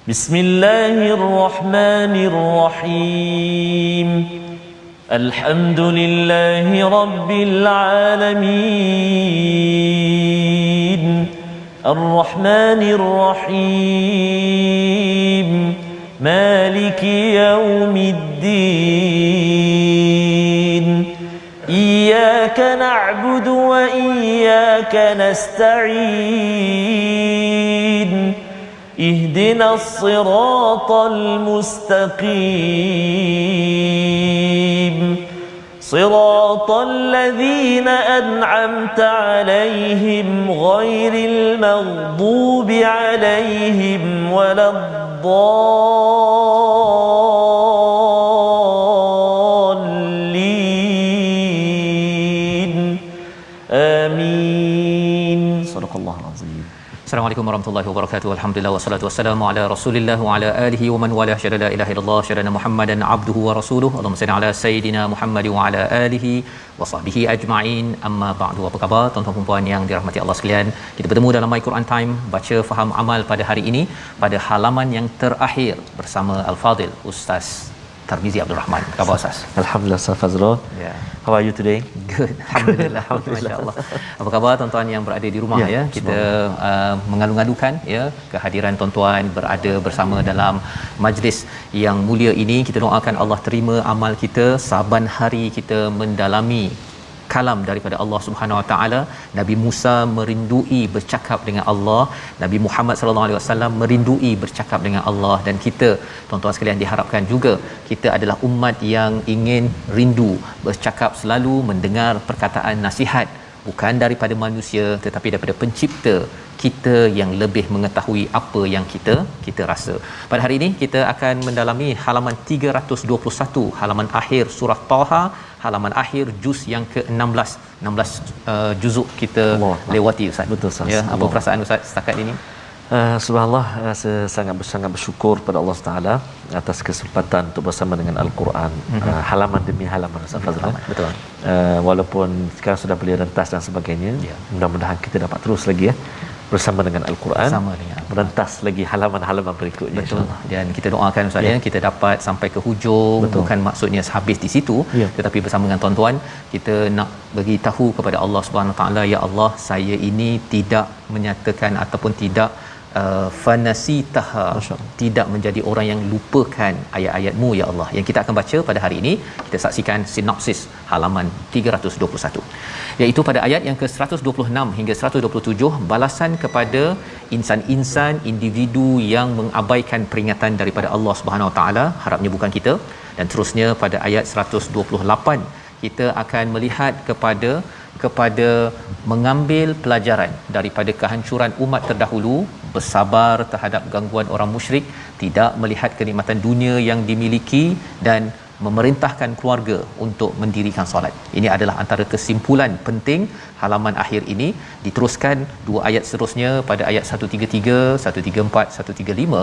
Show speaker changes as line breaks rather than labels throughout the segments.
Bismillahirrahmanirrahim. Alhamdulillahi rabbil alamin. Ar-Rahmanir Rahim. Maliki yaumiddin. Iyyaka na'budu wa iyyaka nasta'in. Ihdinas siratal mustaqim. Siratal ladzina an'amta 'alaihim ghairil maghdubi 'alaihim waladdallin. Amin. Sadaqallahul azim.
Assalamualaikum warahmatullahi wabarakatuh. Alhamdulillah wassalatu wassalamu ala Rasulillah wa ala alihi wa man wala syada la ilaha illallah syada Muhammadan abduhu wa rasuluhu. Allahumma salli ala sayidina Muhammad wa ala alihi wa sahbihi ajma'in. Amma ba'du. Apa khabar tuan-tuan dan puan yang dirahmati Allah sekalian? Kita bertemu dalam My Quran Time baca faham amal pada hari ini pada halaman yang terakhir bersama Al-Fadil Ustaz Tarmizi Abdul Rahman. Apa khabar Ustaz?
Alhamdulillah Ustaz Fazrul.
Ya.
How are you today?
Good. Alhamdulillah. Masya-Allah. Apa khabar tuan-tuan yang berada di rumah ya? Kita mengalu-alukan ya kehadiran tuan-tuan berada bersama dalam majlis yang mulia ini. Kita doakan Allah terima amal kita, saban hari kita mendalami kalam daripada Allah Subhanahu Wa Taala. Nabi Musa merindui bercakap dengan Allah, Nabi Muhammad sallallahu alaihi wasallam merindui bercakap dengan Allah, dan kita tuan-tuan sekalian diharapkan juga kita adalah umat yang ingin rindu bercakap, selalu mendengar perkataan nasihat bukan daripada manusia tetapi daripada pencipta kita yang lebih mengetahui apa yang kita rasa. Pada hari ini kita akan mendalami halaman 321, halaman akhir surah Taha, halaman akhir juz yang ke-16. 16 juzuk kita lewati Ustaz.
Betul Ustaz.
Ya, apa perasaan Ustaz setakat ini?
Subhanallah, saya sangat bersyukur pada Allah Taala atas kesempatan untuk bersama dengan Al-Quran, halaman demi halaman Ustaz Fazrul.
Betul.
Walaupun sekarang sudah boleh rentas dan sebagainya, mudah-mudahan kita dapat terus lagi bersama dengan Al-Quran, merentas lagi halaman-halaman berikutnya.
Betul. Dan kita doakan Ustaz kita dapat sampai ke hujung. Betul. Bukan maksudnya habis di situ, tetapi bersama dengan tuan-tuan kita nak bagi tahu kepada Allah Subhanahu Taala, ya Allah, saya ini tidak menyatakan ataupun tidak fanasitaha, tidak menjadi orang yang lupakan ayat-ayat-Mu ya Allah. Yang kita akan baca pada hari ini, kita saksikan sinopsis halaman 321, iaitu pada ayat yang ke-126 hingga 127, balasan kepada insan-insan, individu yang mengabaikan peringatan daripada Allah Subhanahu Wa Taala, harapnya bukan kita. Dan terusnya pada ayat 128 kita akan melihat kepada mengambil pelajaran daripada kehancuran umat terdahulu, bersabar terhadap gangguan orang musyrik, tidak melihat kenikmatan dunia yang dimiliki, dan memerintahkan keluarga untuk mendirikan solat. Ini adalah antara kesimpulan penting halaman akhir ini. Diteruskan dua ayat seterusnya pada ayat 133, 134, 135,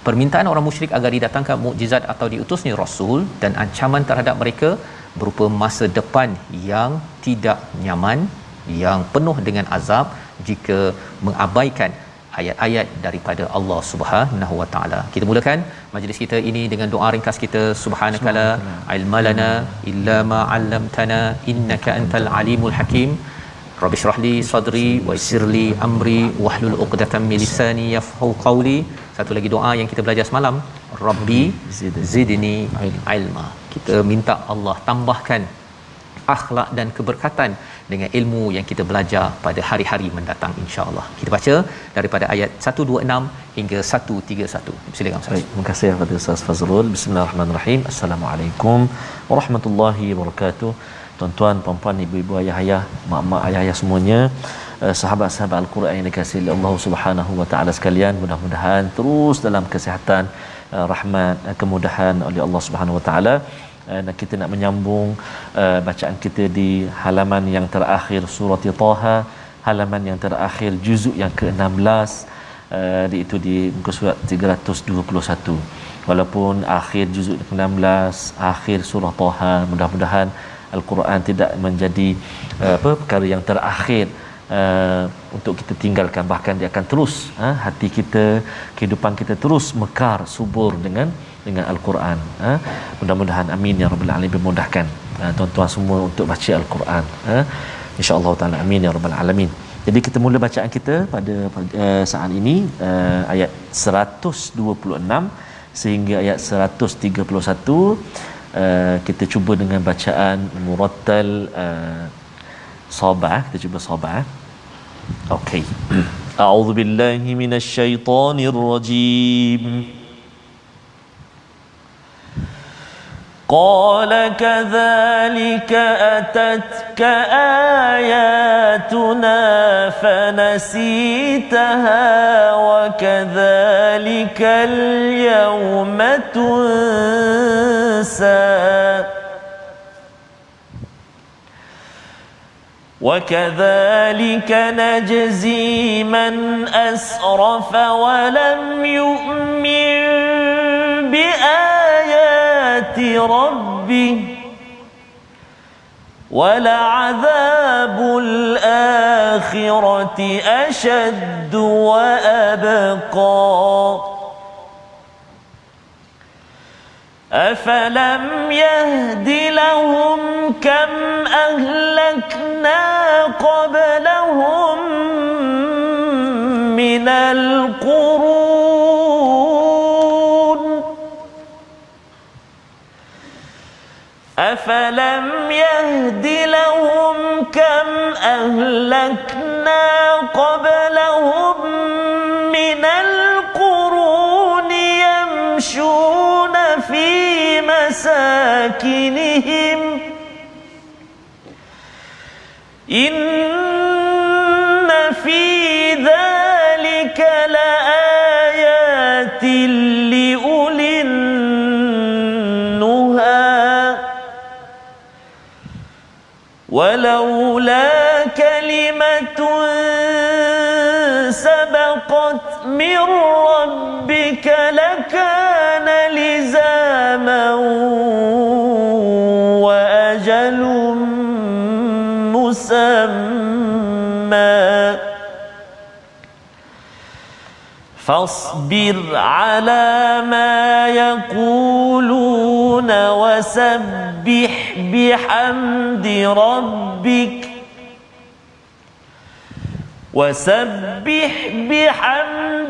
permintaan orang musyrik agar didatangkan mukjizat atau diutusnya rasul, dan ancaman terhadap mereka berupa masa depan yang tidak nyaman, yang penuh dengan azab jika mengabaikan ayat-ayat daripada Allah Subhanahu Wa Taala. Kita mulakan majlis kita ini dengan doa ringkas kita. Subhanakala ilmalana illa ma 'allamtana innaka antal alimul hakim. Rabbi shrah li sadri wa yassir li amri wahlul 'uqdatam min lisani yafqahu qawli. Satu lagi doa yang kita belajar semalam, Rabbi zidni ilma. Kita minta Allah tambahkan akhlak dan keberkatan dengan ilmu yang kita belajar pada hari-hari mendatang, insya-Allah. Kita baca daripada ayat 126 hingga 131. Silakan Ustaz.
Baik, terima kasih kepada Ustaz Fazrul. Bismillahirrahmanirrahim. Assalamualaikum warahmatullahi wabarakatuh. Tuan-tuan, puan-puan, ibu-ibu, ayah-ayah, mak-mak, ayah-ayah semuanya, sahabat-sahabat Al-Quran yang dikasihi oleh Allah Subhanahu Wa Taala sekalian, mudah-mudahan terus dalam kesihatan, rahmat, kemudahan oleh Allah Subhanahu Wa Taala. Dan kita nak menyambung bacaan kita di halaman yang terakhir surah Taha, halaman yang terakhir juzuk yang ke-16, iaitu di muka surat 321. Walaupun akhir juzuk ke-16, akhir surah Taha, mudah-mudahan Al-Quran tidak menjadi perkara yang terakhir untuk kita tinggalkan, bahkan dia akan terus hati kita, kehidupan kita terus mekar subur dengan Al-Quran. Mudah-mudahan amin ya rabbal alamin, dimudahkan tuan-tuan semua untuk baca Al-Quran, insya-Allah taala, amin ya rabbal alamin. Jadi kita mula bacaan kita pada saat ini ayat 126 sehingga ayat 131. Kita cuba dengan bacaan murattal sabah. Kita cuba sabah. Okey. A'udzu billahi minasyaitonir rajim. قال كذلك أتتك آياتنا فنسيتها وكذلك اليوم تنسى وكذلك نجزي من أسرف ولم يؤمن بآيات ربه ولعذاب الآخرة أشد وأبقى أفلم يهد لهم كم أهلكنا قبلهم من القرون أفلم يهد لهم كم أهلكنا قبلهم من القرون يمشون في مساكنهم إن في ذلك لآيات لأولي النهى ولولا كلمة سبقت من ربك لكان لزاما وأجل مسمى فاصبر على ما يقولون وسبح بحمد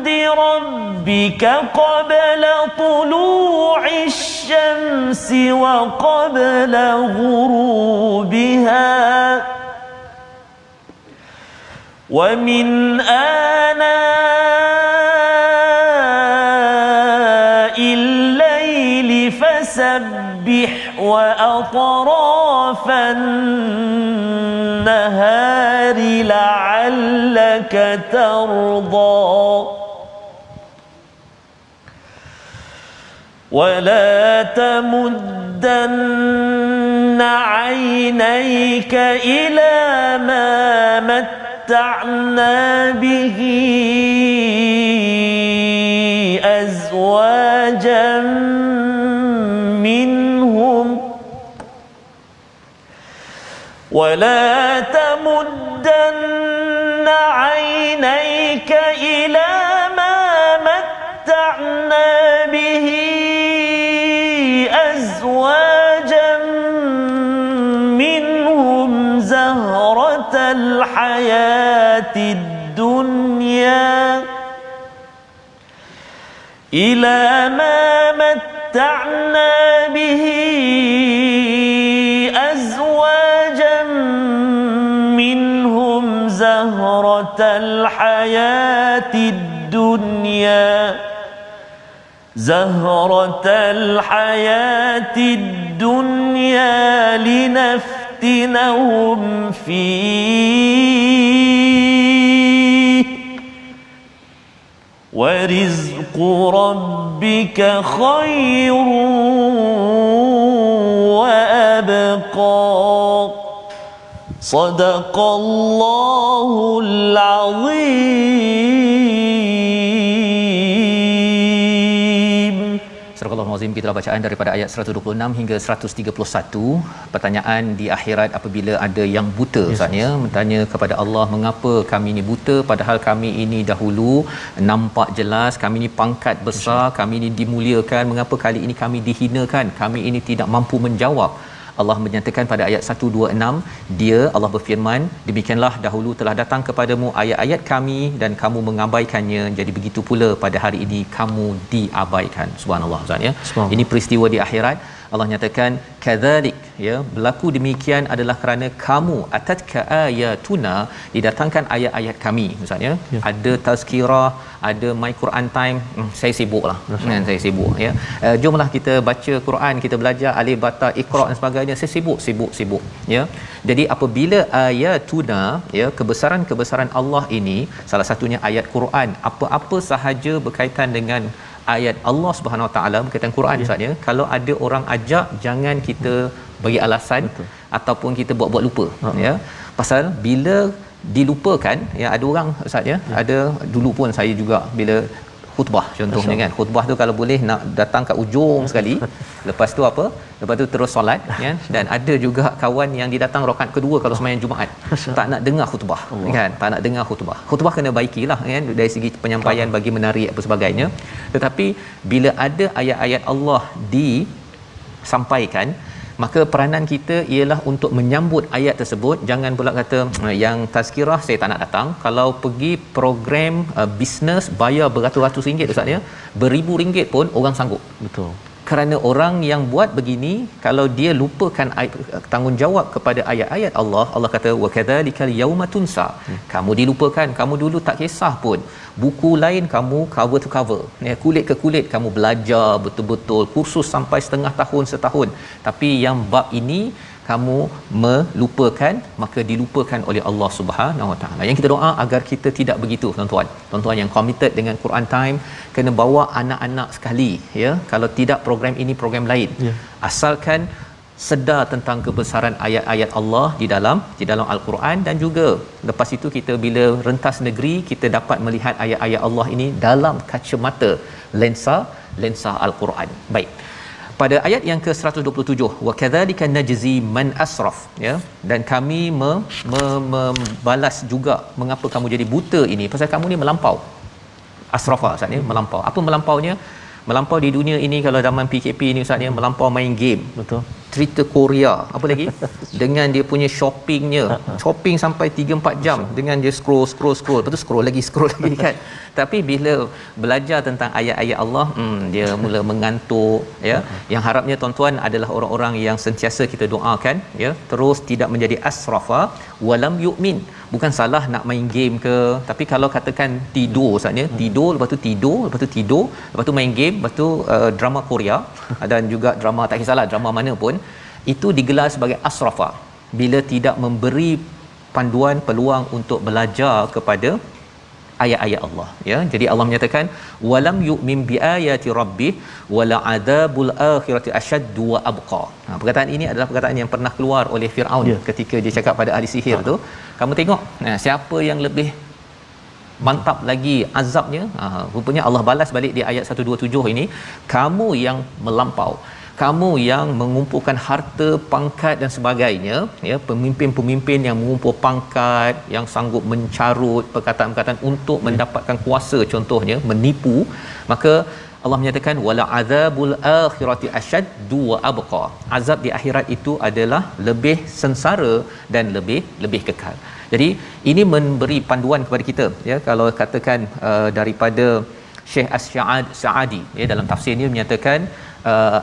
ربك قبل طلوع الشمس وقبل غروبها ومن آناء الليل فسبح وأطراف النهار لعلك ترضى ولا تمدن عينيك إلى ما متعنا به أزواجا منهم ولا تمدن عينيك إلى ما متعنا به أزواجا منهم زهرة الحياة الدنيا إلى ما متعنا به أزواجا منهم زهرة الحياة الدنيا لنفتنهم فيه ورزق ربك خير وأبقى صدق الله العظيم.
Astagfirullahalazim, kita bacaan daripada ayat 126 hingga 131. Pertanyaan di akhirat apabila ada yang buta, Ustaz ya, bertanya kepada Allah, mengapa kami ini buta padahal kami ini dahulu nampak jelas, kami ini pangkat besar, kami ini dimuliakan, mengapa kali ini kami dihinakan, kami ini tidak mampu menjawab. Allah menyatakan pada ayat 126, dia Allah berfirman, demikianlah dahulu telah datang kepadamu ayat-ayat kami dan kamu mengabaikannya, jadi begitu pula pada hari ini kamu diabaikan. Subhanallah, Ustaz ya. Ini peristiwa di akhirat. Allah nyatakan kadzalik, ya, berlaku demikian adalah kerana kamu atatka ayatuna, didatangkan ayat-ayat kami, Ustaz ya. Ada tazkirah, ada my Quran time, saya sibuklah kan, saya sibuk ya. Jomlah kita baca Quran, kita belajar alif bata iqra dan sebagainya, saya sibuk ya. Jadi apabila ayatuna, ya, kebesaran Allah ini, salah satunya ayat Quran, apa-apa sahaja berkaitan dengan ayat Allah Subhanahu Wa Taala, berkaitan Quran, Ustaz ya. Kalau ada orang ajak, jangan kita bagi alasan ataupun kita buat-buat lupa ya. Pasal bila dilupakan, ya, ada orang, Ustaz ya, ada dulu pun saya juga bila khutbah contohnya kan, khutbah tu kalau boleh nak datang kat ujung sekali, lepas tu apa, lepas tu terus solat kan. Dan ada juga kawan yang didatang rakaat kedua kalau sembahyang Jumaat, tak nak dengar khutbah kan, tak nak dengar khutbah kena baikilah kan dari segi penyampaian bagi menarik apa sebagainya. Tetapi bila ada ayat-ayat Allah disampaikan, maka peranan kita ialah untuk menyambut ayat tersebut. Jangan pula kata yang tazkirah saya tak nak datang. Kalau pergi program bisnes bayar beratus-ratus ringgit, Ustaz ya, beribu ringgit pun orang sanggup. Betul. Kerana orang yang buat begini, kalau dia lupakan tanggungjawab kepada ayat-ayat Allah, Allah kata wa kadzalikal yauma tunsa. Kamu dilupakan, kamu dulu tak kisah pun. Buku lain kamu cover to cover, ya, kulit ke kulit kamu belajar betul-betul, kursus sampai setengah tahun, setahun. Tapi yang bab ini kamu melupakan, maka dilupakan oleh Allah Subhanahu Wa Taala. Yang kita doa agar kita tidak begitu, tuan-tuan. Tuan-tuan yang committed dengan Quran Time, kena bawa anak-anak sekali, ya. Kalau tidak program ini, program lain. Asalkan sedar tentang kebesaran ayat-ayat Allah di dalam Al-Quran, dan juga lepas itu kita bila rentas negeri, kita dapat melihat ayat-ayat Allah ini dalam kacamata lensa Al-Quran. Baik. Pada ayat yang ke-127, wa kadzalika najzi man asraf, ya, dan kami membalas juga mengapa kamu jadi buta ini, pasal kamu ni melampau. Asrafa, Ustaz ni, melampau. Apa melampaunya? Melampau di dunia ini kalau zaman PKP ni, Ustaz ni, melampau main game. Betul. Cerita Korea, apa lagi? Dengan dia punya shoppingnya, shopping sampai 3-4 jam dengan dia scroll, lepas tu scroll lagi kan. Tapi bila belajar tentang ayat-ayat Allah, dia mula mengantuk, ya. Yang harapnya tuan-tuan adalah orang-orang yang sentiasa kita doakan, ya, terus tidak menjadi asrafa walam yu'min. Bukan salah nak main game ke, tapi kalau katakan tidur, Ustaznya, tidur, lepas tu main game, lepas tu drama Korea dan juga drama, tak kisahlah drama mana pun, itu digelar sebagai asrafa bila tidak memberi panduan peluang untuk belajar kepada ayat-ayat Allah, ya. Jadi Allah menyatakan walam yu'min biayati rabbih wala adzabul akhirati asyaddu wa abqa. Perkataan ini adalah perkataan yang pernah keluar oleh Firaun ketika dia cakap pada ahli sihir tu, kamu tengok siapa yang lebih mantap lagi azabnya. Rupanya Allah balas balik di ayat 127 ini, kamu yang melampau, kamu yang mengumpulkan harta, pangkat dan sebagainya, ya, pemimpin-pemimpin yang mengumpul pangkat, yang sanggup mencarut perkataan-perkataan untuk mendapatkan kuasa, contohnya menipu, maka Allah menyatakan wala azabul akhirati asyaddu wa abqa. Azab di akhirat itu adalah lebih sengsara dan lebih kekal. Jadi ini memberi panduan kepada kita, ya. Kalau katakan daripada Syekh As-Sa'adi, ya, dalam tafsirnya menyatakan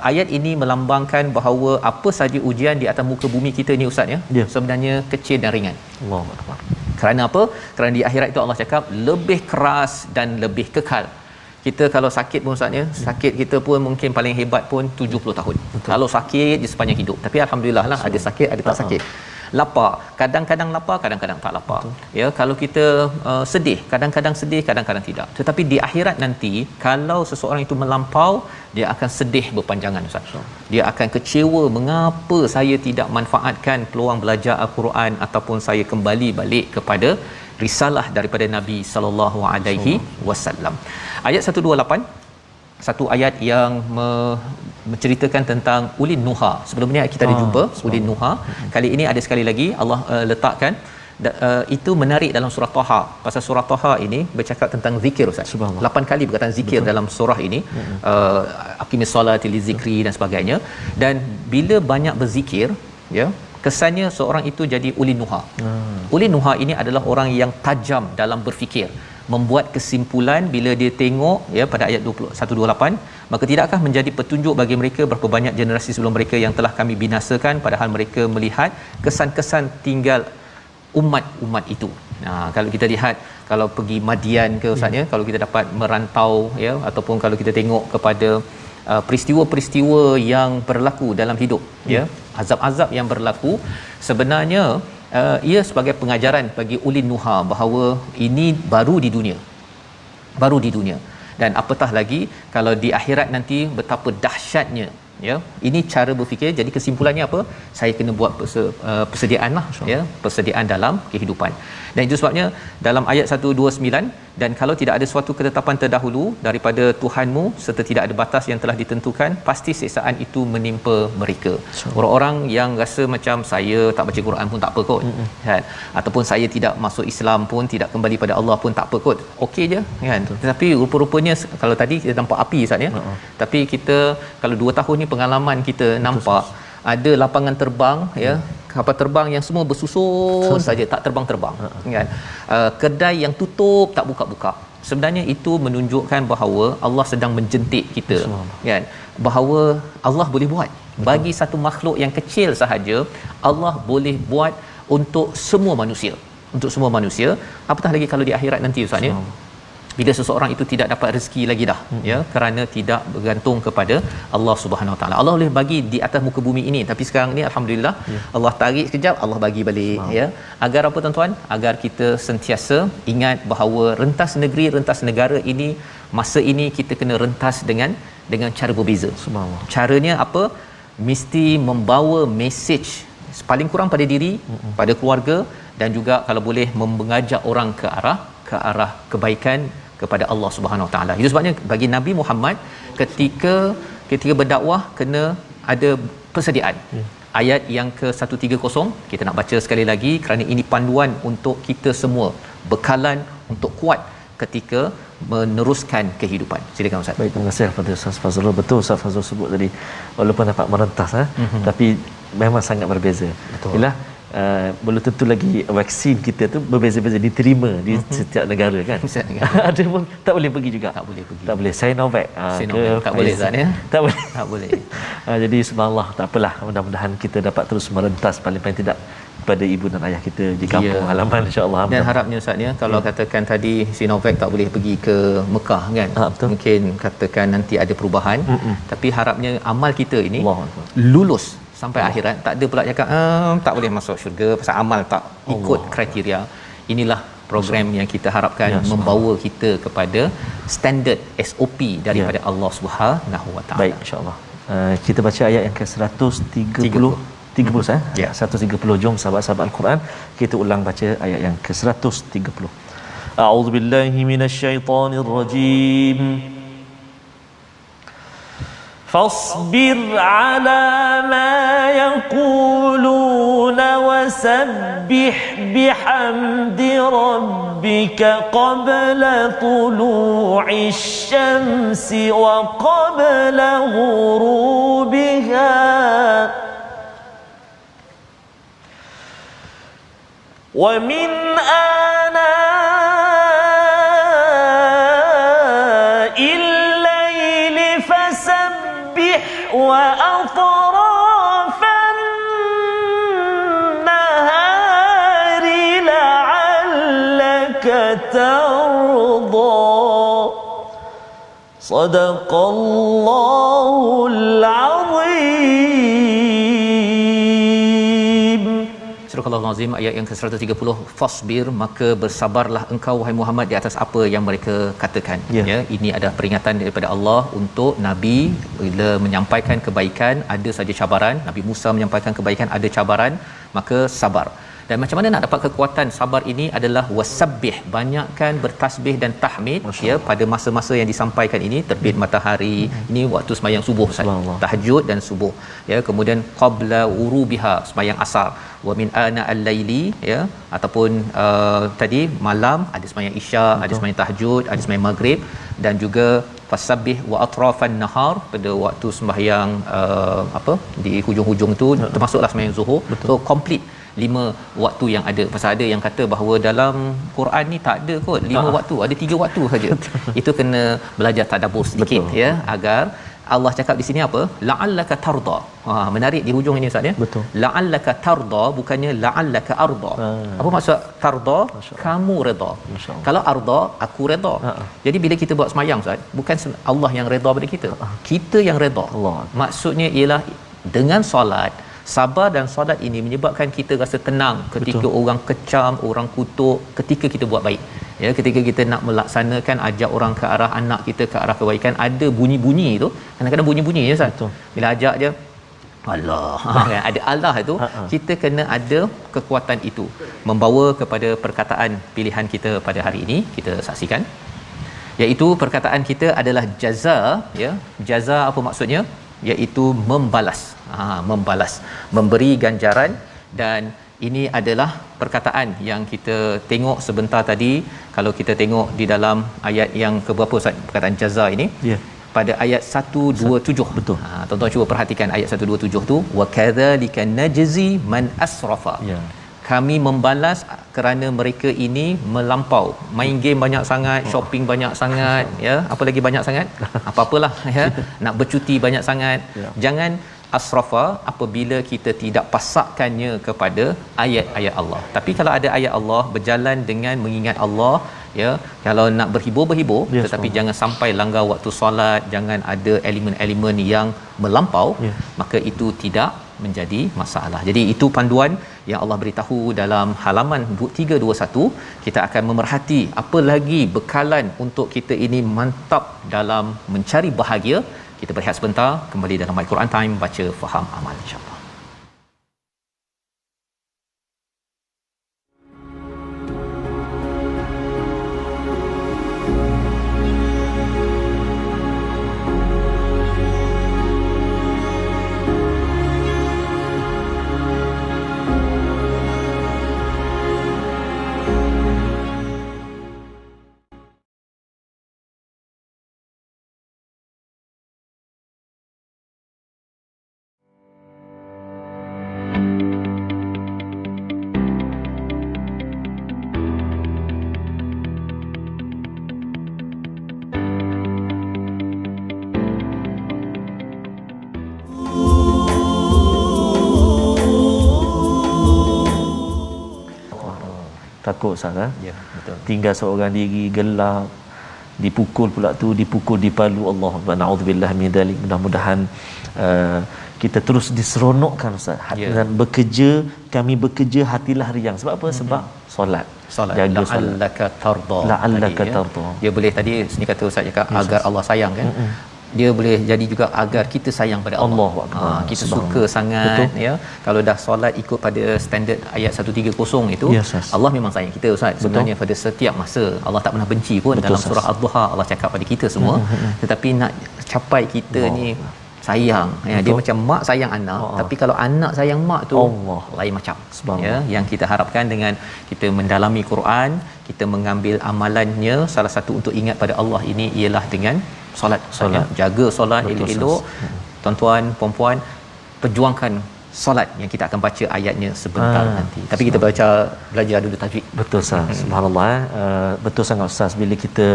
ayat ini melambangkan bahawa apa saja ujian di atas muka bumi kita ni, Ustaz, ya, sebenarnya kecil dan ringan. Allahu akbar. Kerana apa? Kerana di akhirat itu Allah cakap lebih keras dan lebih kekal. Kita kalau sakit pun, Ustaz, ya, sakit kita pun mungkin paling hebat pun 70 tahun. Betul. Kalau sakit di sepanjang hidup. Tapi alhamdulillah lah, ada sakit ada tak sakit. Lapar, kadang-kadang lapar, kadang-kadang tak lapar. Ya, kalau kita sedih, kadang-kadang sedih, kadang-kadang tidak. Tetapi di akhirat nanti, kalau seseorang itu melampau, dia akan sedih berpanjangan, Ustaz. Dia akan kecewa, mengapa saya tidak manfaatkan peluang belajar Al-Quran ataupun saya kembali balik kepada risalah daripada Nabi sallallahu alaihi wasallam. Ayat 128, satu ayat yang menceritakan tentang ulin nuha. Sebelum ni kita ada jumpa ulin nuha. Kali ini ada sekali lagi Allah letakkan itu menarik dalam surah Taha. Pasal surah Taha ini bercakap tentang zikir, Ustaz. 8 kali perkataan zikir. Betul. Dalam surah ini. Aqimis solati lizikri dan sebagainya. Dan bila banyak berzikir, ya, kesannya seorang itu jadi ulin nuha. Ulin nuha ini adalah orang yang tajam dalam berfikir, membuat kesimpulan bila dia tengok, ya, pada ayat 128, maka tidakkah menjadi petunjuk bagi mereka berapa banyak generasi sebelum mereka yang telah kami binasakan, padahal mereka melihat kesan-kesan tinggal umat-umat itu. Kalau kita lihat, kalau pergi Madian ke Ustaz, ya, kalau kita dapat merantau, ya, ataupun kalau kita tengok kepada peristiwa-peristiwa yang berlaku dalam hidup, ya, azab-azab yang berlaku, sebenarnya ia sebagai pengajaran bagi ulin nuha bahawa ini baru di dunia, dan apatah lagi kalau di akhirat nanti betapa dahsyatnya, ya. Ini cara berfikir. Jadi kesimpulannya apa? Saya kena buat persediaan lah, ya, persediaan dalam kehidupan. Dan itu sebabnya dalam ayat 129, dan kalau tidak ada suatu ketetapan terdahulu daripada Tuhanmu serta tidak ada batas yang telah ditentukan, pasti siksaan itu menimpa mereka. Orang-orang yang rasa macam saya tak baca Quran pun tak apa kot, kan, ataupun saya tidak masuk Islam pun, tidak kembali pada Allah pun tak apa kot, okey je, kan. Tetapi rupa-rupanya kalau tadi kita nampak api, Ustaz, ya, tapi kita kalau 2 tahun ni pengalaman kita nampak ada lapangan terbang, ya, kapal terbang yang semua bersusun saja, tak terbang-terbang, kan. Kedai yang tutup tak buka-buka. Sebenarnya itu menunjukkan bahawa Allah sedang menjentik kita, kan, bahawa Allah boleh buat. Bagi satu makhluk yang kecil sahaja, Allah boleh buat untuk semua manusia, apatah lagi kalau di akhirat nanti, Ustaz, ya, bila seseorang itu tidak dapat rezeki lagi dah, ya, kerana tidak bergantung kepada Allah Subhanahu Wa Taala. Allah boleh bagi di atas muka bumi ini, tapi sekarang ni alhamdulillah, Allah tarik sekejap, Allah bagi balik, ya. Agar apa, tuan-tuan? Agar kita sentiasa ingat bahawa rentas negeri, rentas negara ini, masa ini kita kena rentas dengan cara berbeza. Caranya apa? Mesti membawa mesej paling kurang pada diri, pada keluarga, dan juga kalau boleh mengajak orang ke arah kebaikan kepada Allah Subhanahu Wa Taala. Itu sebabnya bagi Nabi Muhammad ketika berdakwah kena ada persediaan. Ayat yang ke-130 kita nak baca sekali lagi kerana ini panduan untuk kita semua, bekalan untuk kuat ketika meneruskan kehidupan. Silakan Ustaz.
Baik, terima kasih kepada Ustaz Fazrul. Betul Ustaz Fazrul sebut tadi, walaupun dapat merentas, tapi memang sangat berbeza. Yalah, belum tentu lagi vaksin kita tu berbeza-beza diterima di setiap negara, kan. Ada pun tak boleh pergi juga. Tak boleh. Sinovac
tak boleh, Zat, ya.
Tak boleh. Jadi subhanallah, tak apalah, mudah-mudahan kita dapat terus merentas paling tidak pada ibu dan ayah kita di kampung halaman, insya-Allah.
Dan harapnya, Ustaz, ya, kalau katakan tadi Sinovac tak boleh pergi ke Mekah, kan, mungkin katakan nanti ada perubahan, tapi harapnya amal kita ini lulus sampai akhirat. Tak ada pula cakap tak boleh masuk syurga pasal amal tak ikut kriteria. Inilah program yang kita harapkan membawa kita kepada standard SOP daripada Allah Subhanahu Wa Taala.
Baik, insya-Allah. Kita baca ayat yang ke-130 ya, 130. Jom sahabat-sahabat Al-Quran, kita ulang baca ayat yang ke-130. A'udzubillahi minasyaitonirrajim. فاصبر على ما يقولون وسبح بحمد ربك قبل طلوع الشمس وقبل غروبها ومن آناء الليل فسبح وأطراف النهار لعلك ترضى صدق الله العظيم.
Surah Al-Azim ayat yang ke-130. Fasbir, maka bersabarlah engkau wahai Muhammad di atas apa yang mereka katakan. Ya, ini adalah peringatan daripada Allah untuk Nabi. Bila menyampaikan kebaikan ada saja cabaran. Nabi Musa menyampaikan kebaikan ada cabaran, maka sabar. Dan macam mana nak dapat kekuatan sabar ini adalah wasabbih, banyakkan bertasbih dan tahmid ya pada masa-masa yang disampaikan ini, terbit matahari, ini waktu sembahyang subuh Ustaz, tahajud dan subuh ya, kemudian qabla wurubiha, sembahyang asar, wa min ana al-laili ya, ataupun tadi malam ada sembahyang isya, ada sembahyang tahajud, ada sembahyang maghrib, dan juga fasabbih wa atrafan nahar pada waktu sembahyang di hujung-hujung tu, termasuklah sembahyang zuhur. So complete 5 waktu yang ada. Pasal ada yang kata bahawa dalam Quran ni tak ada kot 5 waktu, ada 3 waktu saja. Itu kena belajar tadabbur sedikit ya, agar Allah cakap di sini apa? La'allaka tarda. Menarik di hujung ini Ustaz ya. La'allaka tarda, bukannya la'allaka arda. Apa maksud tarda? Kamu redha. Kalau arda, aku redha. Jadi bila kita buat semayang Ustaz, bukan Allah yang redha pada kita. Kita yang redha. Maksudnya ialah dengan solat, sabar dan solat ini menyebabkan kita rasa tenang ketika orang kecam, orang kutuk, ketika kita buat baik. Ya, ketika kita nak melaksanakan, ajak orang ke arah anak kita, ke arah kebaikan, ada bunyi-bunyi tu, kadang-kadang bunyi-bunyi je Ustaz. Bila ajak je Allah, ada Allah itu, kita kena ada kekuatan itu membawa kepada perkataan pilihan kita pada hari ini. Kita saksikan, iaitu perkataan kita adalah jaza ya. Jaza apa maksudnya? Iaitu membalas. Membalas, memberi ganjaran. Dan ini adalah perkataan yang kita tengok sebentar tadi. Kalau kita tengok di dalam ayat yang ke berapa Ustaz, perkataan jaza ini? Pada ayat 127.
Betul.
Tuan-tuan cuba perhatikan ayat 127 tu, wa kadzalika najzi man asrafa. Kami membalas kerana mereka ini melampau, main game banyak sangat, shopping banyak sangat ya, apa lagi banyak sangat, apa-apalah ya, nak bercuti banyak sangat. Jangan asrafa apabila kita tidak pasakkannya kepada ayat-ayat Allah. Tapi kalau ada ayat Allah, berjalan dengan mengingat Allah ya, kalau nak berhibur, tetapi jangan sampai langgar waktu solat, jangan ada elemen-elemen yang melampau, maka itu tidak menjadi masalah. Jadi itu panduan yang Allah beritahu dalam halaman 321. Kita akan memerhati apa lagi bekalan untuk kita ini mantap dalam mencari bahagia. Kita berehat sebentar, kembali dalam My Quran Time, baca, faham, amal, insya-Allah.
Takut Ustaz
Ya, betul.
Tinggal seorang diri, gelap, dipukul pula tu, dipukul, dipalu. Allah Akbar, naudzubillah min dzalik. Mudah-mudahan kita terus diseronokkan Ustaz. Dan bekerja, kami bekerja hatilah riang. Sebab apa? Sebab solat. Jaga solat.
La'allaka tarda.
La'allaka tarda.
Dia boleh tadi sini kata Ustaz cakap agar Allah sayang kan. Dia boleh jadi juga agar kita sayang pada Allah. Kita suka sangat ya. Kalau dah solat ikut pada standard ayat 130 itu, Allah memang sayang kita Ustaz. Sebenarnya pada setiap masa Allah tak pernah benci pun. Dalam surah Ad-Duha Allah cakap pada kita semua. Tetapi nak capai kita ni sayang ya, dia macam mak sayang anak, tapi kalau anak sayang mak tu lain macam ya. Yang kita harapkan dengan kita mendalami Quran, kita mengambil amalannya, salah satu untuk ingat pada Allah ini ialah dengan solat. Ya. Jaga solat elok-elok. Tuan-tuan, puan-puan, perjuangkan solat yang kita akan baca ayatnya sebentar nanti. Tapi kita belajar dulu tajwid.
Betul Ustaz. Subhanallah. Betul sangat Ustaz, bila kita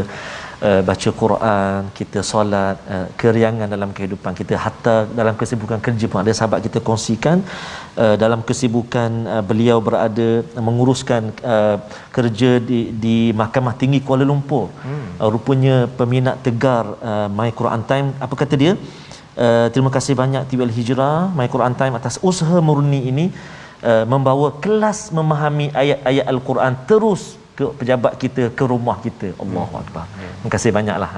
baca Quran, kita solat, keriangan dalam kehidupan kita, hatta dalam kesibukan kerja pun. Ada sahabat kita kongsikan dalam kesibukan beliau berada menguruskan kerja di Mahkamah Tinggi Kuala Lumpur. Rupanya peminat tegar My Quran Time, apa kata dia? Terima kasih banyak TV Al-Hijrah, My Quran Time atas usaha murni ini, membawa kelas memahami ayat-ayat Al-Quran terus ke pejabat kita, ke rumah kita. Allahu Akbar. Terima kasih banyaklah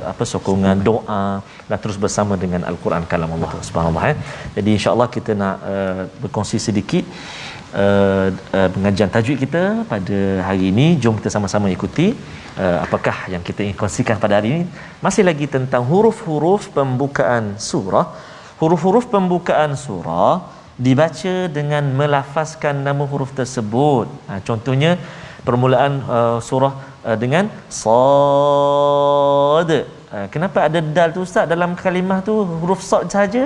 atas sokongan, doa, dan terus bersama dengan Al-Quran kalam Allah. Subhanallah. Jadi insya-Allah kita nak berkongsi sedikit pengajian tajwid kita pada hari ini. Jom kita sama-sama ikuti apakah yang kita ingin kongsikan pada hari ini. Masih lagi tentang huruf-huruf pembukaan surah. Huruf-huruf pembukaan surah dibaca dengan melafazkan nama huruf tersebut. Contohnya permulaan surah dengan sad. Kenapa ada dal tu ustaz dalam kalimah tu, huruf sad saja?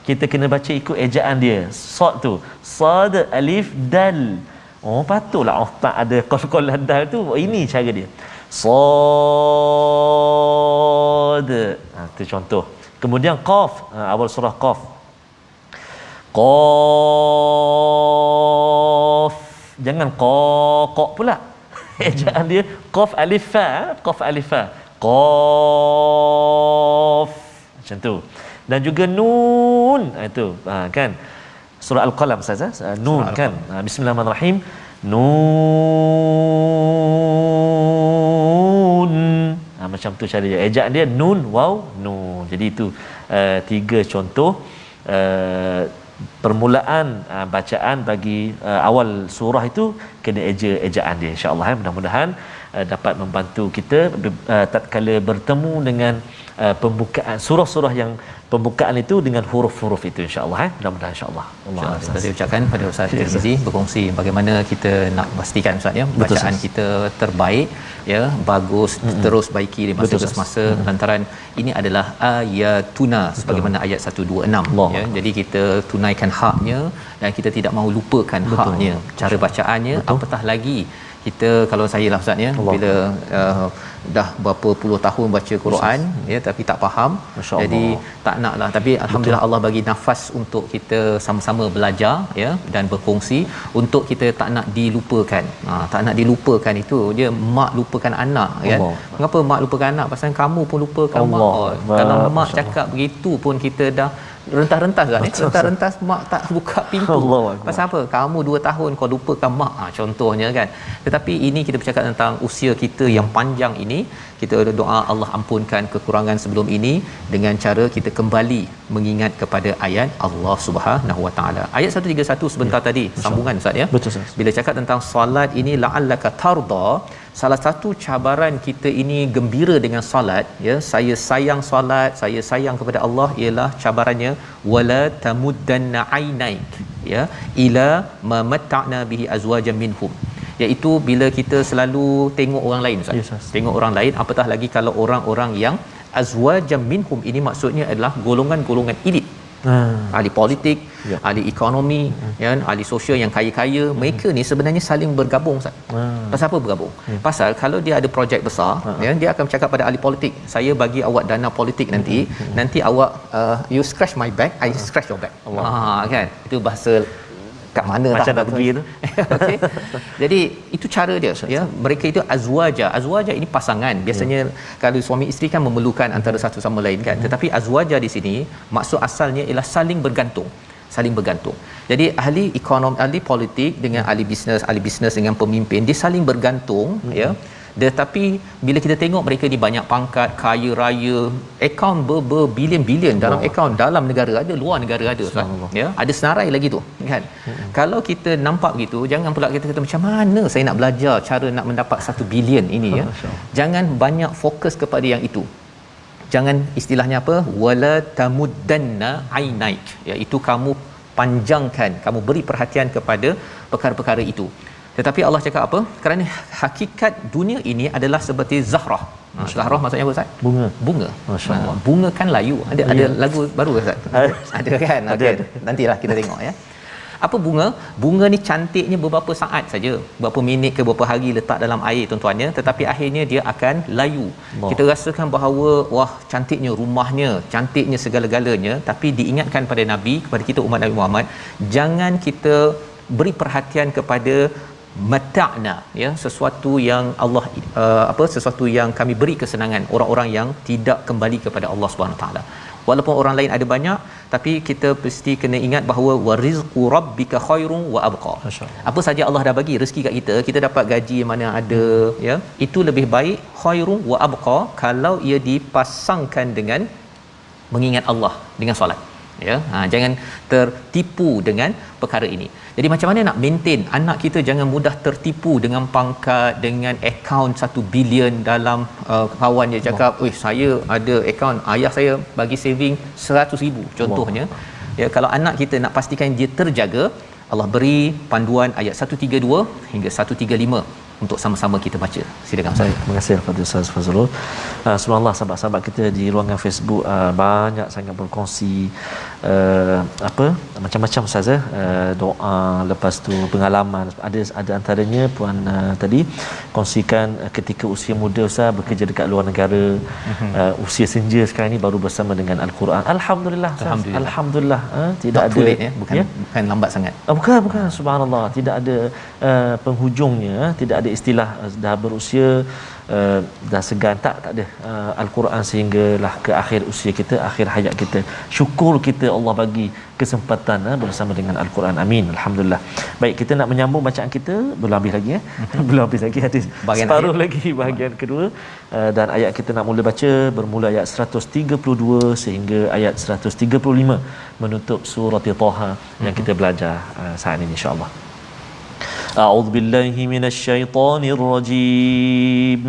Kita kena baca ikut ejaan dia. Sad tu, sad alif dal. Patutlah tak ada qal-qalan dal tu. Ini cara dia. Sad. Itu contoh. Kemudian qaf, awal surah qaf. Qaf. Jangan qaq pula. Ejaan dia qaf alif fa, qaf alif fa. Qaf. Macam tu. Dan juga nun. Itu kan. Surah Al-Qalam saja. Nun kan. Bismillahirrahmanirrahim. Nun. Macam tu cara dia. Ejaan dia nun, waw, nun. Jadi itu 3 contoh permulaan bacaan bagi awal surah itu kena ejaan dia, insya-Allah. Mudah-mudahan dapat membantu kita tatkala bertemu dengan pembukaan surah-surah yang pembukaan itu dengan huruf-huruf itu, insya-Allah. Mudah-mudahan, insya-Allah. Allah
saya ucapkan pada Ustaz Tirmizi berkongsi bagaimana kita nak pastikan Ustaz ya bacaan kita terbaik ya, bagus, terus baiki di masa ke masa. Lantaran ini adalah ayatuna sebagaimana ayat 126 ya. Jadi kita tunaikan haknya dan kita tidak mahu lupakan haknya, cara bacaannya. Apatah lagi kita, kalau saya lah Ustaz ya, bila dah berapa puluh tahun baca Quran ya, tapi tak faham, jadi tak naklah. Tapi alhamdulillah Allah bagi nafas untuk kita sama-sama belajar ya dan berkongsi untuk kita tak nak dilupakan. Tak nak dilupakan itu dia mak lupakan anak kan. Mengapa mak lupakan anak? Pasal kamu pun lupakan mak. Kalau mak cakap begitu pun kita dah rentas-rentas kan, rentas-rentas mak tak buka pintu. Pasal apa? Kamu 2 tahun kau lupakan mak, contohnya kan. Tetapi ini kita bercakap tentang usia kita yang panjang ini. Kita doa Allah ampunkan kekurangan sebelum ini dengan cara kita kembali mengingat kepada ayat Allah Subhanahu Wa Taala. Ayat 131 sebentar tadi sambungan Ustaz ya.
Betul Ustaz.
Bila cakap tentang solat ini la'allaka tarda, salah satu cabaran kita ini gembira dengan solat ya, saya sayang solat, saya sayang kepada Allah, ialah cabarannya wala tamuddanna ainaik ya ila ma matta'na bihi azwajan minhum, iaitu bila kita selalu tengok orang lain Ustaz. Yes, tengok orang lain, apatah lagi kalau orang-orang yang azwajan minhum, ini maksudnya adalah golongan-golongan elit. Ahli politik, ahli ekonomi, ya, ahli sosial yang kaya-kaya, mereka ni sebenarnya saling bergabung Ustaz. Pasal apa bergabung? Pasal kalau dia ada projek besar, ya, dia akan bercakap pada ahli politik, saya bagi awak dana politik nanti, nanti awak you scratch my back, I scratch your back. Kan? Itu bahasa kat mana macam nak pergi tu. Okey. Jadi itu cara dia ya. Mereka itu azwaja ini pasangan. Biasanya kalau suami isteri kan memerlukan antara satu sama lain kan. Tetapi azwaja di sini maksud asalnya ialah saling bergantung. Jadi ahli ekonomi, ahli politik dengan ahli bisnes dengan pemimpin, dia saling bergantung ya. Tetapi bila kita tengok mereka ni banyak pangkat, kaya raya, akaun berbilion-bilion dalam akaun dalam negara ada, luar negara ada ya, ada senarai lagi tu kan. Kalau kita nampak begitu, jangan pula kita kata macam mana saya nak belajar cara nak mendapat 1 bilion ini ya. Jangan banyak fokus kepada yang itu. Jangan, istilahnya apa, wala tamuddanna ainaik, iaitu kamu panjangkan, kamu beri perhatian kepada perkara-perkara itu. Tetapi Allah cakap apa? Kerana hakikat dunia ini adalah seperti zahrah. Zahrah maksudnya apa Ustaz? Bunga. Masya-Allah. Bunga kan layu. Ada lagu baru ke Ustaz? Ada kan? Okey. Nantilah kita tengok ya. Apa bunga? Bunga ni cantiknya beberapa saat saja, beberapa minit ke beberapa hari letak dalam air tuan-tuannya, tetapi akhirnya dia akan layu. Kita rasakan bahawa wah, cantiknya rumahnya, cantiknya segala-galanya, tapi diingatkan pada Nabi, kepada kita umat Nabi Muhammad, jangan kita beri perhatian kepada mata'na ya, sesuatu yang Allah sesuatu yang kami beri kesenangan orang-orang yang tidak kembali kepada Allah Subhanahu taala. Walaupun orang lain ada banyak, tapi kita mesti kena ingat bahawa warizqu rabbika khairun wa abqa. Apa saja Allah dah bagi rezeki kat kita, kita dapat gaji mana ada ya, itu lebih baik khairun wa abqa kalau ia dipasangkan dengan mengingat Allah dengan solat ya. Jangan tertipu dengan perkara ini. Jadi macam mana nak maintain anak kita jangan mudah tertipu dengan pangkat, dengan akaun 1 bilion dalam kawan dia cakap, "Oi, saya ada akaun ayah saya bagi saving 100,000," contohnya. Ya, kalau anak kita nak pastikan dia terjaga, Allah beri panduan ayat 132 hingga 135 untuk sama-sama kita baca. Silakan Ustaz.
Terima kasih kepada Ustaz Fazrul. Subhanallah, sahabat-sahabat kita di ruangan Facebook banyak sangat berkongsi macam-macam Ustaz, doa, lepas tu pengalaman. Ada antaranya puan tadi kongsikan ketika usia muda Ustaz bekerja dekat luar negara, usia senja sekarang ni baru bersama dengan Al-Quran. Alhamdulillah. Alhamdulillah. Tidak
Not
ada
too late, bukan lambat sangat.
Bukan, subhanallah, tidak ada penghujungnya, tidak ada istilah dah berusia dah segan, tak ada. Al-Quran sehinggalah ke akhir usia kita, akhir hayat kita. Syukur kita Allah bagi kesempatan bersama dengan Al-Quran. Amin. Alhamdulillah. Baik, kita nak menyambung bacaan kita, belum habis lagi belum habis lagi, ada separuh lagi bahagian kedua, dan ayat kita nak mula baca bermula ayat 132 sehingga ayat 135 menutup surah Taha yang kita belajar saat ini insya-Allah. أعوذ بالله من الشيطان الرجيم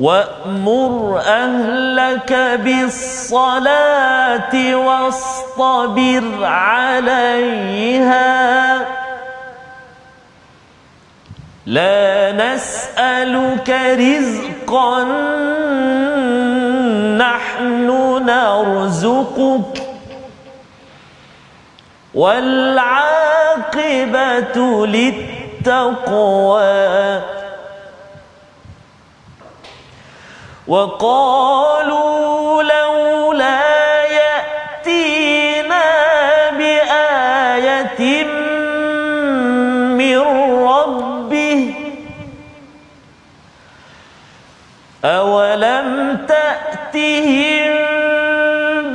وأمر أهلك بالصلاة واصطبر عليها لا نسألك رزقا نحن نرزقك والعاقبة للتقوى وقالوا لولا يأتينا بآية من ربه أولم تأتهم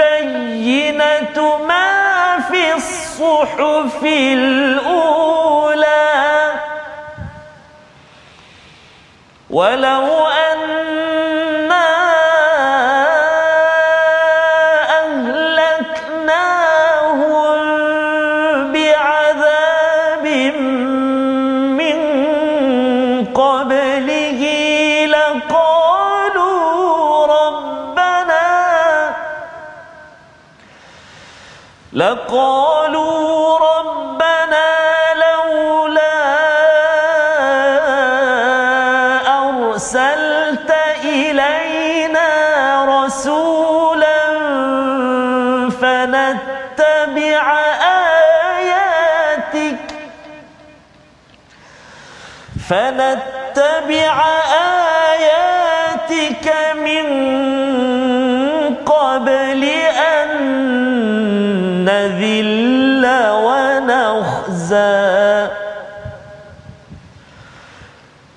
بينة ما في الصحف الأولى ولو أنا أهلكناهم بعذاب من قبله لقالوا ربنا لولا أرسلت إلينا رسولا فنتبع آياتك من قبل أن نذل ونخزى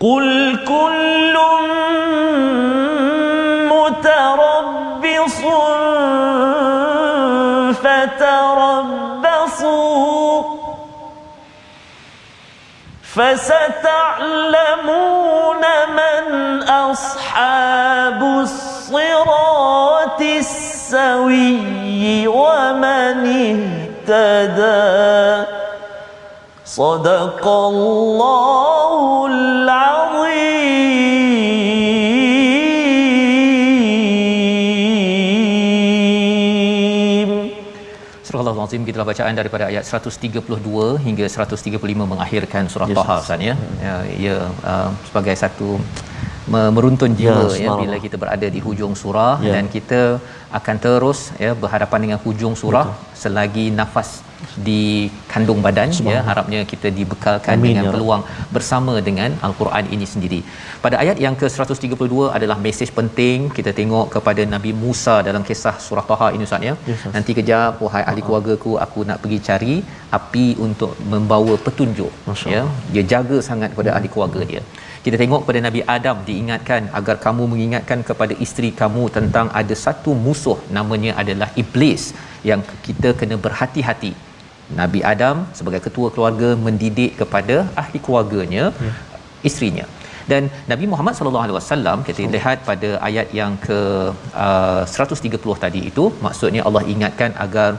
قل كل متربص فتربصوا فستعلمون من أصحاب الصراط السوي ومن اهتدى صدق الله العظيم.
Surah Al-Azim, kita bacaan daripada ayat 132 hingga 135 mengakhirkan surah Taha Ustaz ya. Ia sebagai satu meruntun jiwa ya bila kita berada di hujung surah dan kita akan terus ya berhadapan dengan hujung surah selagi nafas di kandung badan ya, harapnya kita dibekalkan dengan peluang bersama dengan Al-Quran ini sendiri. Pada ayat yang ke-132 adalah mesej penting kita tengok kepada Nabi Musa dalam kisah surah Taha ini Ustaz ya. Nanti kejap wahai ahli keluargaku, aku nak pergi cari api untuk membawa petunjuk ya. Dia jaga sangat kepada ahli keluarga dia. Kita tengok kepada Nabi Adam, diingatkan agar kamu mengingatkan kepada isteri kamu tentang ada satu musuh namanya adalah Iblis yang kita kena berhati-hati. Nabi Adam sebagai ketua keluarga mendidik kepada ahli keluarganya, isterinya. Dan Nabi Muhammad sallallahu alaihi wasallam kita lihat pada ayat yang ke 130 tadi itu, maksudnya Allah ingatkan agar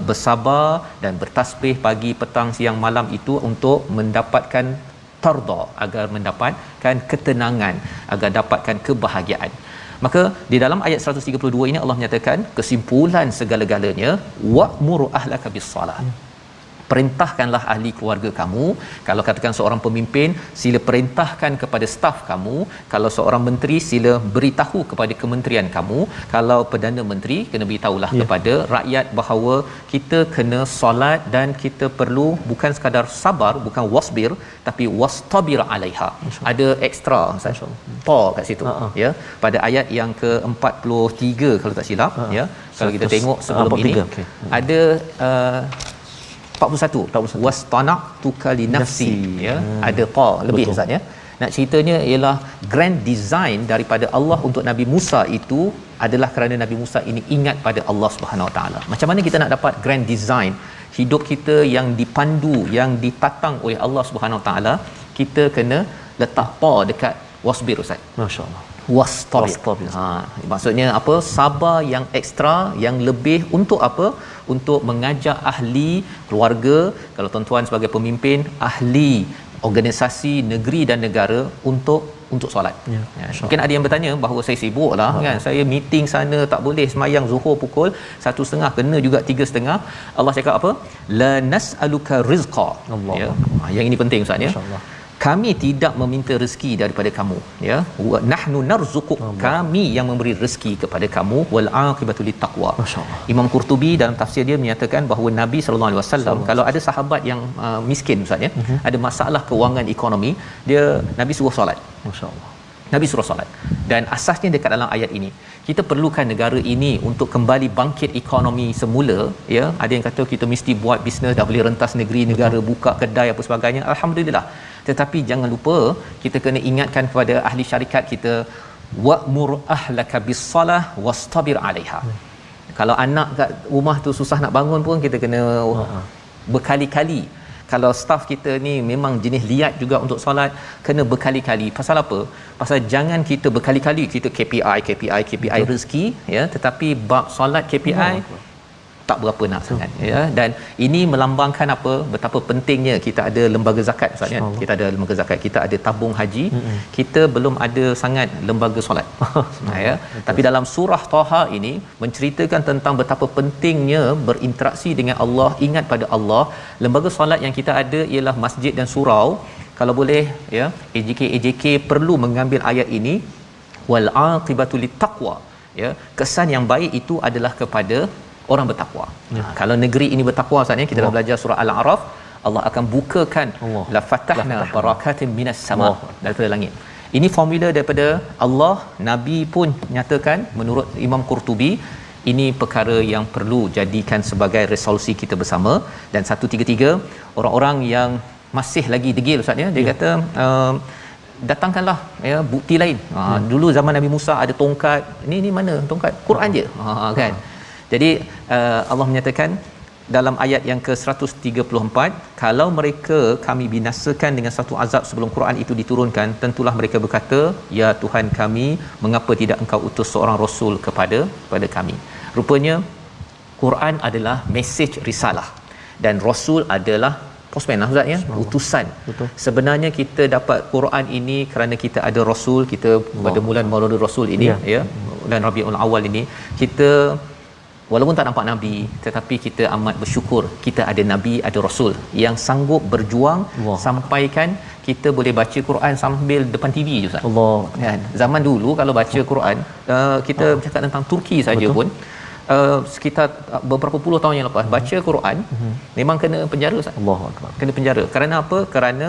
bersabar dan bertasbih pagi, petang, siang, malam itu untuk mendapatkan tarda, agar mendapatkan ketenangan, agar dapatkan kebahagiaan. Maka di dalam ayat 132 ini Allah menyatakan kesimpulan segala-galanya, wa'mur ahlaka bis-salah. Perintahkanlah ahli keluarga kamu. Kalau katakan seorang pemimpin, sila perintahkan kepada staf kamu. Kalau seorang menteri, sila beritahu kepada kementerian kamu. Kalau Perdana Menteri, kena beritahulah kepada rakyat bahawa kita kena solat dan kita perlu bukan sekadar sabar, bukan wasbir, tapi wastabir alaiha. Ada ekstra ta kat situ ya, pada ayat yang ke-43 kalau tak silap ya. Kalau kita tengok sebelum ini ada 41 wastana'tuka li nafsi ya, ada ta lebih Ustaz ya. Nak ceritanya ialah grand design daripada Allah untuk Nabi Musa itu adalah kerana Nabi Musa ini ingat pada Allah Subhanahu Wa Taala. Macam mana kita nak dapat grand design hidup kita yang dipandu, yang ditatang oleh Allah Subhanahu Wa Taala? Kita kena letak ta dekat wasbir Ustaz.
Masya-Allah.
Wastabir. Maksudnya apa? Sabar yang ekstra, yang lebih untuk apa? Untuk mengajak ahli keluarga, kalau tuan-tuan sebagai pemimpin, ahli organisasi negeri dan negara untuk solat. Mungkin ada yang bertanya bahawa saya sibuklah kan, saya meeting sana tak boleh sembahyang Zuhur pukul 1.30, kena juga 3.30. Allah cakap apa? La nas'aluka rizqa. Ya. Yang ini penting Ustaz ya. Kami tidak meminta rezeki daripada kamu ya, wa nahnu narzuquk, kami yang memberi rezeki kepada kamu, wal aqibatu littaqwa. Imam Qurtubi dalam tafsir dia menyatakan bahawa Nabi sallallahu alaihi wasallam, kalau ada sahabat yang miskin Ustaz ya, ada masalah kewangan ekonomi, Nabi suruh solat. Masya-Allah. Nabi suruh solat. Dan asasnya dekat dalam ayat ini, kita perlukan negara ini untuk kembali bangkit ekonomi semula ya. Ada yang kata kita mesti buat bisnes, dah boleh rentas negeri, negara buka kedai apa sebagainya, alhamdulillah. Tetapi jangan lupa kita kena ingatkan kepada ahli syarikat kita, wa'mur ahlaka bis-salah wastabir 'alaiha. Kalau anak kat rumah tu susah nak bangun pun kita kena berkali-kali. Kalau staf kita ni memang jenis liat juga untuk solat, kena berkali-kali. Pasal apa? Pasal jangan kita berkali-kali kita KPI rezeki ya, tetapi bab solat KPI tak berapa nak sangat ya. Dan ini melambangkan apa, betapa pentingnya kita ada lembaga zakat Ustaz ya. Kita ada lembaga zakat, kita ada tabung haji, kita belum ada sangat lembaga solat ya. Tapi dalam surah Taha ini menceritakan tentang betapa pentingnya berinteraksi dengan Allah, ingat pada Allah. Lembaga solat yang kita ada ialah masjid dan surau. Kalau boleh ya, AJK perlu mengambil ayat ini, wal aqibatu littaqwa ya. Kesan yang baik itu adalah kepada orang bertakwa. Kalau negeri ini bertakwa Ustaz ya, kita dah belajar surah Al-A'raf, Allah akan bukakan la fatahna barakatin minas sama, daripada langit. Ini formula daripada Allah. Nabi pun nyatakan menurut Imam Qurtubi, ini perkara yang perlu jadikan sebagai resolusi kita bersama. Dan 133, orang-orang yang masih lagi degil Ustaz ya, dia kata datangkanlah ya bukti lain. Dulu zaman Nabi Musa ada tongkat, ini mana tongkat? Quran je. Kan. Jadi Allah menyatakan dalam ayat yang ke-134, kalau mereka kami binasakan dengan satu azab sebelum Quran itu diturunkan, tentulah mereka berkata, ya Tuhan kami, mengapa tidak engkau utus seorang rasul kepada kami. Rupanya Quran adalah mesej risalah dan rasul adalah postman Ustaz ya, utusan. Betul. Sebenarnya kita dapat Quran ini kerana kita ada rasul. Kita pada bulan Maulud Rasul ini ya, bulan Rabiul Awal ini, kita walaupun tak nampak Nabi, tetapi kita amat bersyukur kita ada Nabi, ada Rasul yang sanggup berjuang sampaikan kita boleh baca Quran sambil depan TV je Ustaz. Allah. Kan? Zaman dulu kalau baca Quran, kita bercakap tentang Turki saja pun, sekitar beberapa puluh tahun yang lepas, baca Quran memang kena penjara Ustaz. Allahuakbar. Kena penjara. Kerana apa? Kerana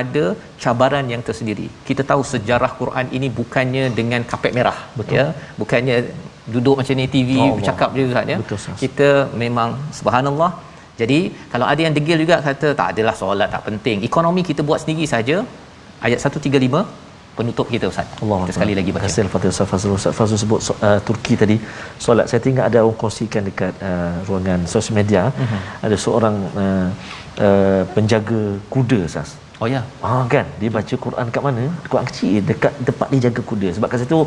ada cabaran yang tersendiri. Kita tahu sejarah Quran ini bukannya dengan kapet merah. Betul. Ya, bukannya duduk macam ni TV bercakap je Ustaz ya. Betul, kita memang subhanallah. Jadi kalau ada yang degil juga kata tak adalah solat tak penting, ekonomi kita buat sendiri saja. Ayat 135 penutup kita Ustaz. Kita sekali lagi baca. Terima kasih Ustaz Fazrul. Ustaz Fazrul sebut Turki tadi solat. Saya tengok ada orang kongsikan dekat ruangan sosial media, ada seorang penjaga kuda Ustaz. Oh ya.
Kan dia baca Quran kat mana? Quran kecil dekat tempat dia jaga kuda. Sebab kat situ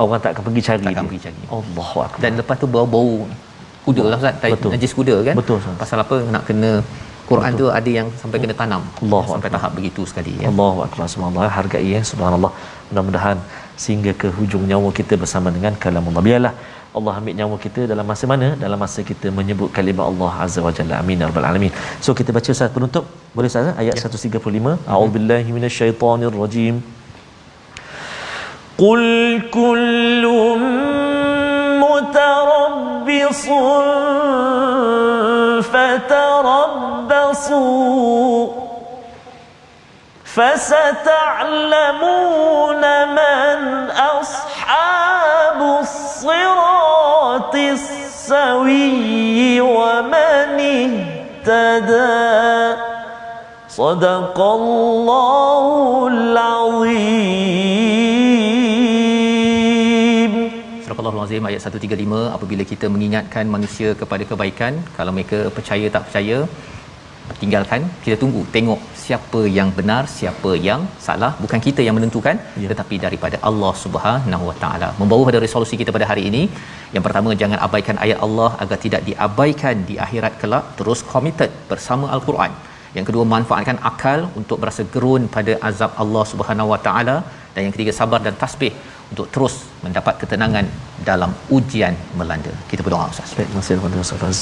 orang tak akan pergi cari
tak akan
dia.
pergi cari.
Allahu akbar.
Dan lepas tu bau-bau kuda lah Ustaz, najis kuda kan?
Betul, Ustaz.
Pasal apa nak kena Quran tu ada yang sampai kena tanam. Sampai tahap begitu sekali ya.
Allahu akbar. Subhanallah, hargai ya, subhanallah. Mudah-mudahan sehingga ke hujung nyawa kita bersama dengan kalamullah. Biarlah Allah ambil nyawa kita dalam masa mana? Dalam masa kita menyebut kalimah Allah Azza wa Jalla. Amin ya rabbal alamin. So kita baca Ustaz penutup. Boleh Ustaz? Ayat 135. A'udzubillahi minasyaitonirrajim. Qul kullun mutarabbisun fatarabbasu فستعلمون من أصحاب الصراط السوي ومن اهتدى صدق الله العظيم.
Surah Al-Azim ayat 135, apabila kita mengingatkan manusia kepada kebaikan, kalau mereka percaya tak percaya, tinggalkan, kita tunggu tengok siapa yang benar, siapa yang salah. Bukan kita yang menentukan, tetapi daripada Allah Subhanahu Wa Taala. Membawa pada resolusi kita pada hari ini, yang pertama, jangan abaikan ayat Allah agar tidak diabaikan di akhirat kelak. Terus committed bersama Al-Quran. Yang kedua, manfaatkan akal untuk berasa gerun pada azab Allah Subhanahu Wa Taala. Dan yang ketiga, sabar dan tasbih untuk terus mendapat ketenangan dalam ujian melanda. Kita berdoa Ustaz.
Baik, terima kasih kepada Ustaz.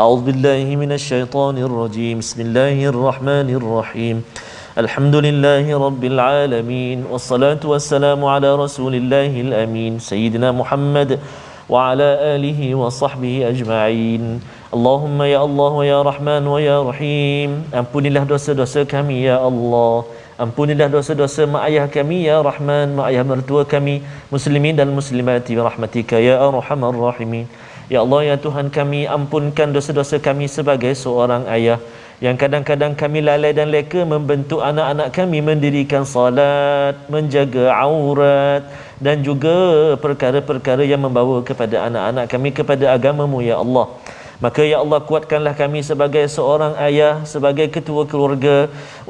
A'udzubillahi minasyaitonirrajim. Bismillahirrahmanirrahim. Alhamdulillahi rabbil alamin. Wassalatu wassalamu ala rasulillahil amin. Sayyidina Muhammad wa ala alihi wa sahbihi ajma'in. Allahumma ya Allah wa ya Rahman wa ya Rahim. Ampunilah dosa-dosa kami ya Allah. Ampunilah dosa-dosa mak ayah kami ya Rahman, mak ayah mertua kami, muslimin dan muslimati bi rahmatika ya arhamar rahimin. Ya Allah ya Tuhan kami, ampunkan dosa-dosa kami sebagai seorang ayah yang kadang-kadang kami lalai dan leka membentuk anak-anak kami mendirikan salat, menjaga aurat dan juga perkara-perkara yang membawa kepada anak-anak kami kepada agama-Mu ya Allah. Maka ya Allah, kuatkanlah kami sebagai seorang ayah, sebagai ketua keluarga,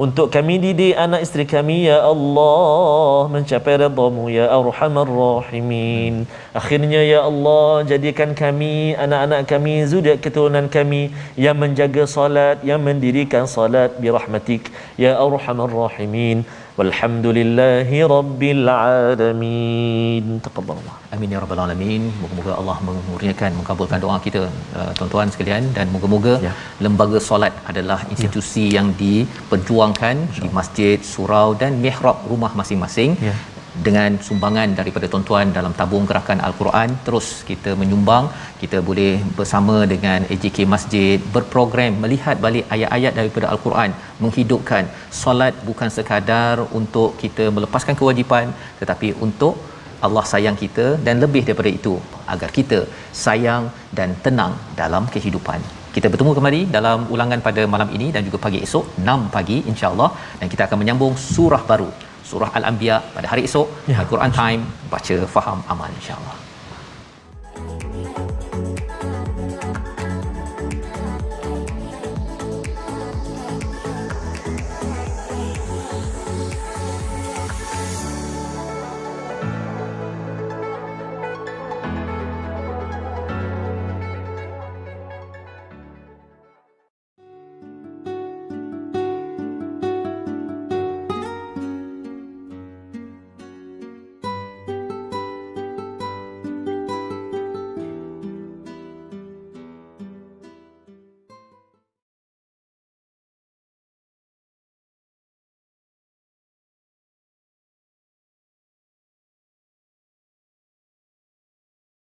untuk kami didik anak isteri kami ya Allah mencapai redha-Mu ya arhamar rahimin. Akhirnya ya Allah, jadikan kami, anak-anak kami, zuriat keturunan kami yang menjaga salat, yang mendirikan salat bi rahmatik ya arhamar rahimin. Walhamdulillahi rabbil alamin. Taqabbalallah.
Amin ya rabbal alamin. Moga-moga Allah mengurniakan, mengabulkan doa kita tuan-tuan sekalian, dan moga-moga lembaga solat adalah institusi yang diperjuangkan di masjid, surau dan mihrab rumah masing-masing. Dengan sumbangan daripada tuan-tuan dalam tabung gerakan Al-Quran, terus kita menyumbang. Kita boleh bersama dengan AJK Masjid berprogram melihat balik ayat-ayat daripada Al-Quran, menghidupkan solat bukan sekadar untuk kita melepaskan kewajipan, tetapi untuk Allah sayang kita, dan lebih daripada itu agar kita sayang dan tenang dalam kehidupan. Kita bertemu kembali dalam ulangan pada malam ini dan juga pagi esok 6 pagi insya-Allah, dan kita akan menyambung surah baru, surah Al-Anbiya pada hari esok. Al-Quran Time, baca, faham, amal insya-Allah.